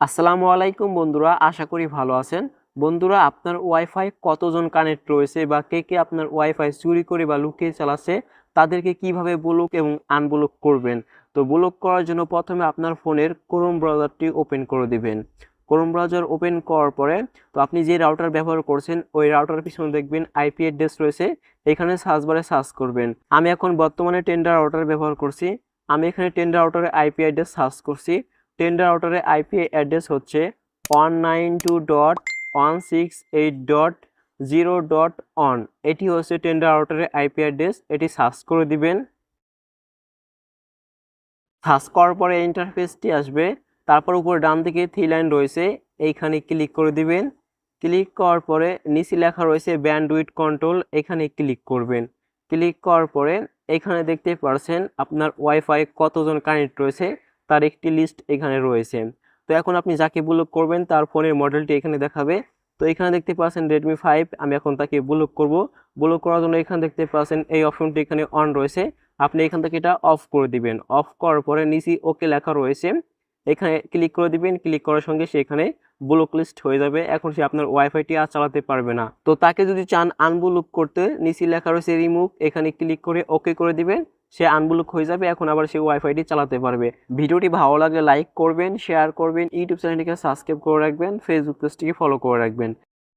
আসসালামু আলাইকুম বন্ধুরা, আশা করি ভালো আছেন। বন্ধুরা, আপনার ওয়াইফাই কতজন কানেক্ট রয়েছে বা কে কে আপনার ওয়াইফাই চুরি করে বা লুকিয়ে চালাচ্ছে, তাদেরকে কিভাবে ব্লক এবং আনব্লক করবেন। তো ব্লক করার জন্য প্রথমে আপনার ফোনের ক্রোম ব্রাউজারটি ওপেন করে দিবেন। ক্রোম ব্রাউজার ওপেন করার পরে তো আপনি যে রাউটার ব্যবহার করছেন ওই রাউটারের পিছনে দেখবেন আইপি অ্যাড্রেস রয়েছে, এখানে সার্চ বারে সার্চ করবেন। আমি এখন বর্তমানে টেন্ডার রাউটার ব্যবহার করছি। আমি এখানে টেন্ডার রাউটারের আইপি অ্যাড্রেস সার্চ করছি। টেন্ডার রাউটারের আইপি অ্যাড্রেস হচ্ছে 192.168.0.1। এটি হচ্ছে টেন্ডার রাউটারের আইপি অ্যাড্রেস। এটি সার্চ করে দিবেন। সার্চ করার পরে ইন্টারফেসটি আসবে। তারপর উপরে ডান দিকে থ্রি লাইন রয়েছে, এইখানে ক্লিক করে দিবেন। ক্লিক করার পরে নিচে লেখা রয়েছে ব্যান্ডউইথ কন্ট্রোল, এখানে ক্লিক করবেন। ক্লিক করার পরে এখানে দেখতে পারছেন আপনার ওয়াইফাই কতজন কানেক্ট রয়েছে তার একটি লিস্ট এখানে রয়েছে। তো এখন আপনি যাকে ব্লক করবেন তার ফোনের মডেলটি এখানে দেখাবে। তো এখানে দেখতে পাচ্ছেন রেডমি 5, আমি এখন তাকে ব্লক করব। ব্লক করার জন্য এখানে দেখতে পাচ্ছেন এই অপশনটি এখানে অন রয়েছে, আপনি এখান থেকে এটা অফ করে দিবেন। অফ করার পরে নিচে ওকে লেখা রয়েছে, এখানে ক্লিক করে দিবেন। ক্লিক করার সঙ্গে সে এখানে ব্লক লিস্ট হয়ে যাবে। এখন সে আপনার ওয়াইফাইটি আর চালাতে পারবে না। তো তাকে যদি চান আনব্লক করতে, নিচে লেখা রয়েছে রিমুভ, এখানে ক্লিক করে ওকে করে দিবেন। সে আনব্লক হয়ে যাবে, এখন আবার সে ওয়াইফাইটি চালাতে পারবে। ভিডিওটি ভালো লাগলে লাইক করবেন, শেয়ার করবেন, ইউটিউব চ্যানেলটিকে সাবস্ক্রাইব করে রাখবেন, ফেসবুক পেজটিকে ফলো করে রাখবেন।